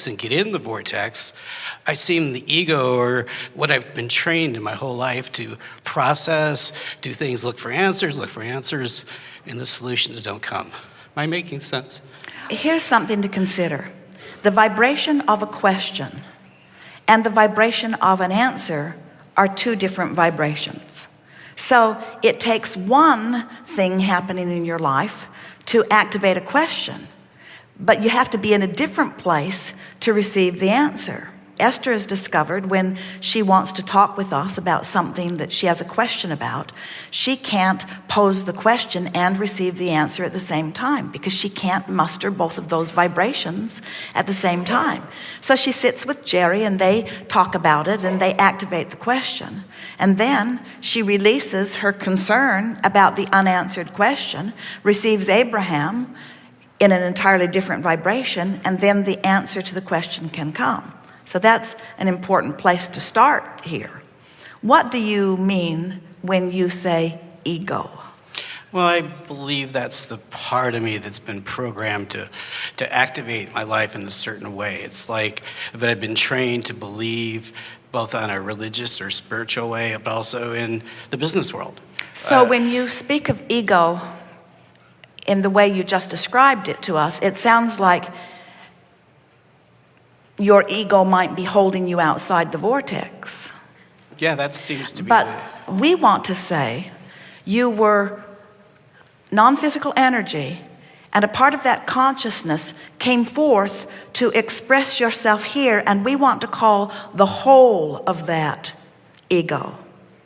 vortex and get in the vortex, I seem the ego, or what I've been trained in my whole life to process, do things, look for answers, and the solutions don't come. Am I making sense? Here's something to consider. The vibration of a question and the vibration of an answer are two different vibrations. So it takes one thing happening in your life to activate a question, but you have to be in a different place to receive the answer. Esther has discovered when she wants to talk with us about something that she has a question about, she can't pose the question and receive the answer at the same time because she can't muster both of those vibrations at the same time. So she sits with Jerry and they talk about it and they activate the question. And then she releases her concern about the unanswered question, receives Abraham in an entirely different vibration, and then the answer to the question can come. So that's an important place to start here. What do you mean when you say ego? Well, I believe that's the part of me that's been programmed to activate my life in a certain way. It's like that I've been trained to believe both on a religious or spiritual way, but also in the business world. So when you speak of ego in the way you just described it to us, it sounds like your ego might be holding you outside the vortex. Yeah, that seems to be But we want to say you were non-physical energy, and a part of that consciousness came forth to express yourself here, and we want to call the whole of that ego.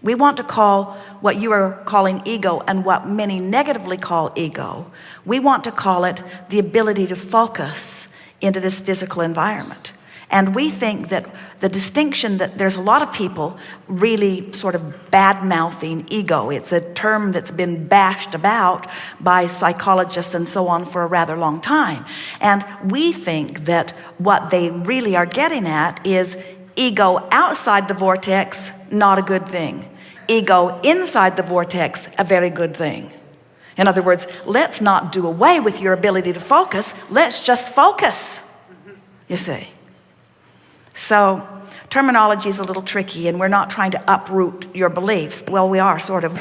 We want to call what you are calling ego, and what many negatively call ego, we want to call it the ability to focus into this physical environment. And we think that the distinction, that there's a lot of people really sort of bad-mouthing ego. It's a term that's been bashed about by psychologists and so on for a rather long time. And we think that what they really are getting at is ego outside the vortex, not a good thing. Ego inside the vortex, a very good thing. In other words, let's not do away with your ability to focus. Let's just focus, you see. So terminology is a little tricky, and we're not trying to uproot your beliefs. Well, we are, sort of.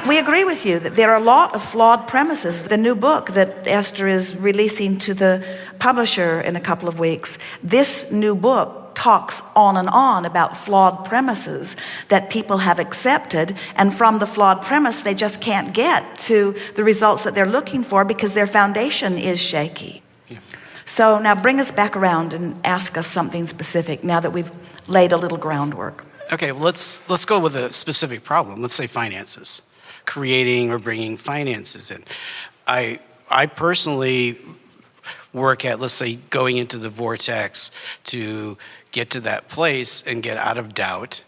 We agree with you that there are a lot of flawed premises. The new book that Esther is releasing to the publisher in a couple of weeks, this new book talks on and on about flawed premises that people have accepted, and from the flawed premise they just can't get to the results that they're looking for because their foundation is shaky. Yes. So now bring us back around and ask us something specific now that we've laid a little groundwork. Okay, well, let's go with a specific problem. Let's say finances, creating or bringing finances in. I personally work at, let's say, going into the vortex to get to that place and get out of doubt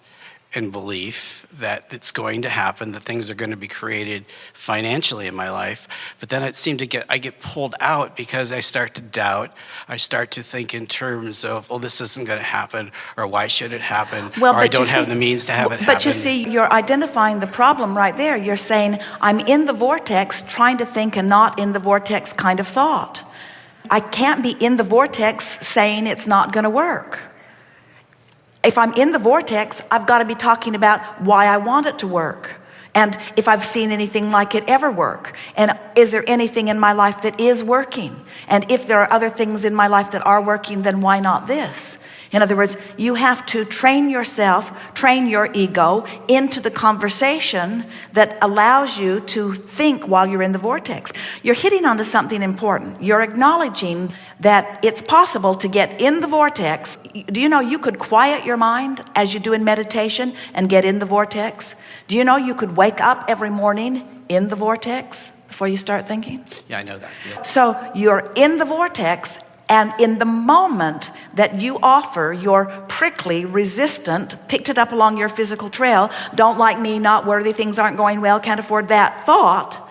and belief that it's going to happen, that things are going to be created financially in my life. But then I get pulled out because I start to doubt. I start to think in terms of, oh, this isn't going to happen, or why should it happen, or I don't have the means to have it happen. But you see, you're identifying the problem right there. You're saying, I'm in the vortex trying to think and not in the vortex kind of thought. I can't be in the vortex saying it's not going to work. If I'm in the vortex, I've got to be talking about why I want it to work, and if I've seen anything like it ever work, and is there anything in my life that is working, and if there are other things in my life that are working, then why not this? In other words, you have to train yourself, train your ego into the conversation that allows you to think while you're in the vortex. You're hitting onto something important. You're acknowledging that it's possible to get in the vortex. Do you know you could quiet your mind as you do in meditation and get in the vortex? Do you know you could wake up every morning in the vortex before you start thinking? Yeah, I know that. Yeah. So you're in the vortex, and in the moment that you offer your prickly, resistant, picked it up along your physical trail, don't like me, not worthy, things aren't going well, can't afford that thought,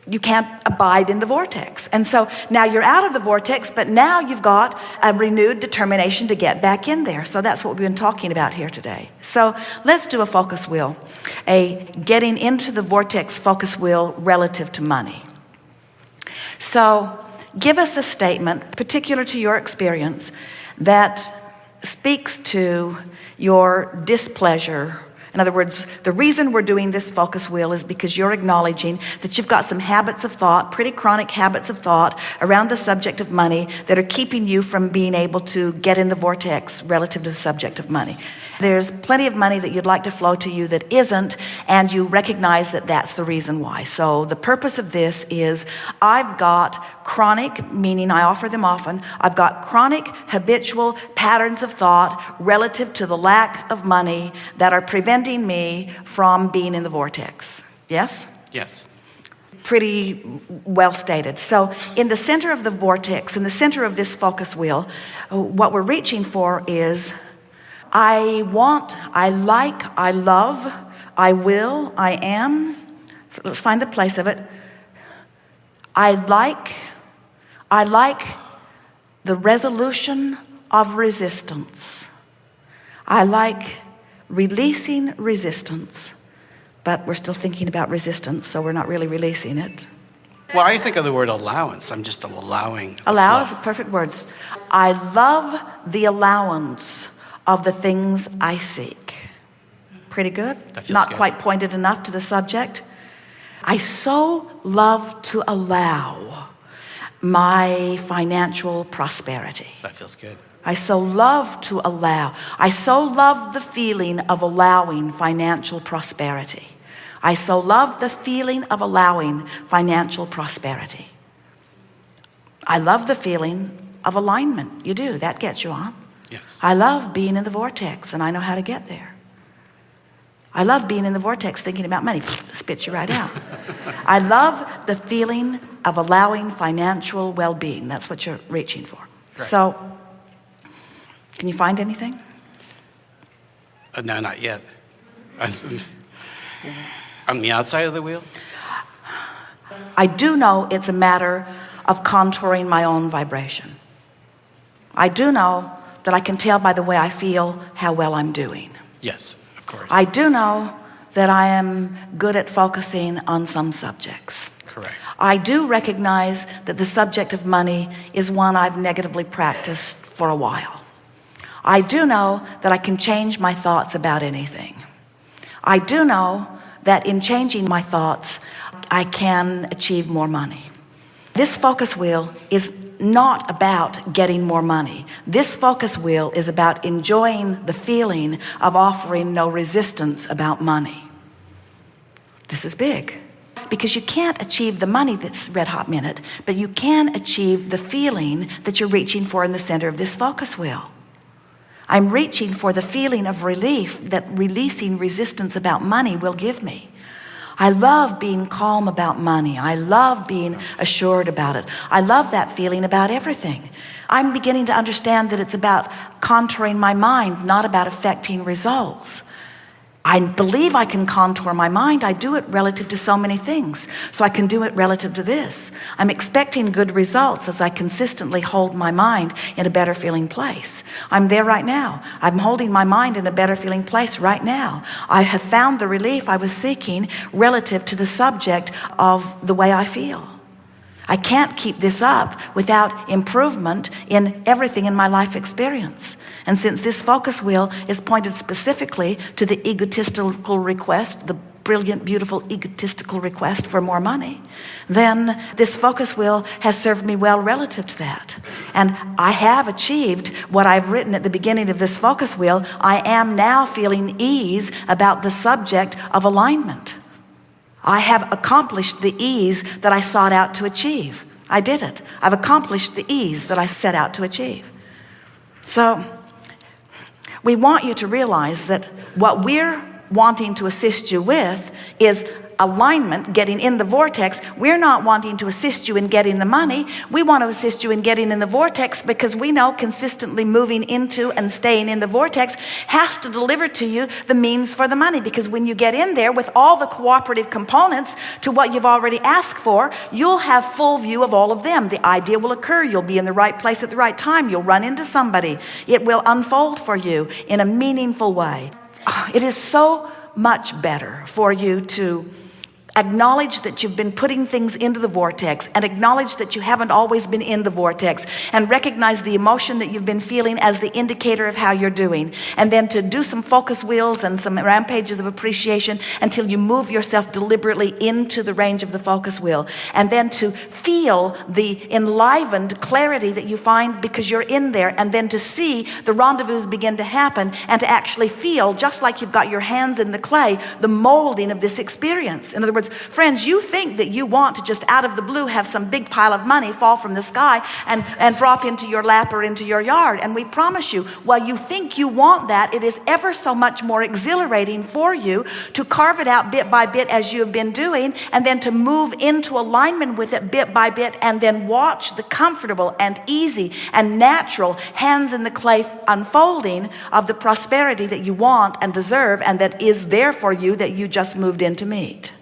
you can't abide in the vortex. And so now you're out of the vortex, but now you've got a renewed determination to get back in there. So that's what we've been talking about here today. So let's do a focus wheel, a getting into the vortex focus wheel relative to money. So give us a statement particular to your experience that speaks to your displeasure. In other words, the reason we're doing this focus wheel is because you're acknowledging that you've got some habits of thought, pretty chronic habits of thought around the subject of money that are keeping you from being able to get in the vortex relative to the subject of money. There's plenty of money that you'd like to flow to you that isn't, and you recognize that that's the reason why. So the purpose of this is I've got chronic, meaning I offer them often, I've got chronic habitual patterns of thought relative to the lack of money that are preventing me from being in the vortex. Yes? Yes. Pretty well stated. So in the center of the vortex, in the center of this focus wheel, what we're reaching for is I want, I like, I love, I will, I am. Let's find the place of it. I like the resolution of resistance. I like releasing resistance, but we're still thinking about resistance, so we're not really releasing it. Well, I think of the word allowance. I'm just allowing. the Allow flow. is perfect words. I love the allowance of the things I seek. Pretty good? That feels Not good. quite pointed enough to the subject. I so love to allow my financial prosperity. That feels good. I so love to allow. I so love the feeling of allowing financial prosperity. I so love the feeling of allowing financial prosperity. I love the feeling of alignment. You do. That gets you on. Yes. I love being in the vortex, and I know how to get there. I love being in the vortex thinking about money. Spits you right out. I love the feeling of allowing financial well-being. That's what you're reaching for. Right. So, can you find anything? No, not yet. On the outside of the wheel? I do know it's a matter of contouring my own vibration. I do know that I can tell by the way I feel how well I'm doing. Yes, of course. I do know that I am good at focusing on some subjects. Correct. I do recognize that the subject of money is one I've negatively practiced for a while. I do know that I can change my thoughts about anything. I do know that in changing my thoughts, I can achieve more money. This focus wheel is not about getting more money. This focus wheel is about enjoying the feeling of offering no resistance about money. This is big, because you can't achieve the money that's red hot minute, but you can achieve the feeling that you're reaching for in the center of this focus wheel. I'm reaching for the feeling of relief that releasing resistance about money will give me. I love being calm about money. I love being assured about it. I love that feeling about everything. I'm beginning to understand that it's about contouring my mind, not about affecting results. I believe I can contour my mind. I do it relative to so many things. So I can do it relative to this. I'm expecting good results as I consistently hold my mind in a better feeling place. I'm there right now. I'm holding my mind in a better feeling place right now. I have found the relief I was seeking relative to the subject of the way I feel. I can't keep this up without improvement in everything in my life experience. And since this focus wheel is pointed specifically to the egotistical request, the brilliant, beautiful egotistical request for more money, then this focus wheel has served me well relative to that. And I have achieved what I've written at the beginning of this focus wheel. I am now feeling ease about the subject of alignment. I have accomplished the ease that I sought out to achieve. I did it. I've accomplished the ease that I set out to achieve. So we want you to realize that what we're wanting to assist you with is alignment, getting in the vortex. We're not wanting to assist you in getting the money. We want to assist you in getting in the vortex because we know consistently moving into and staying in the vortex has to deliver to you the means for the money, because when you get in there with all the cooperative components to what you've already asked for, you'll have full view of all of them. The idea will occur. You'll be in the right place at the right time. You'll run into somebody. It will unfold for you in a meaningful way. It is so much better for you to acknowledge that you've been putting things into the vortex, and acknowledge that you haven't always been in the vortex, and recognize the emotion that you've been feeling as the indicator of how you're doing. And then to do some focus wheels and some rampages of appreciation until you move yourself deliberately into the range of the focus wheel. And then to feel the enlivened clarity that you find because you're in there, and then to see the rendezvous begin to happen, and to actually feel, just like you've got your hands in the clay, the molding of this experience. In other words, friends, you think that you want to just out of the blue have some big pile of money fall from the sky and drop into your lap or into your yard. And we promise you, while you think you want that, it is ever so much more exhilarating for you to carve it out bit by bit as you have been doing, and then to move into alignment with it bit by bit, and then watch the comfortable and easy and natural hands in the clay unfolding of the prosperity that you want and deserve, and that is there for you, that you just moved in to meet.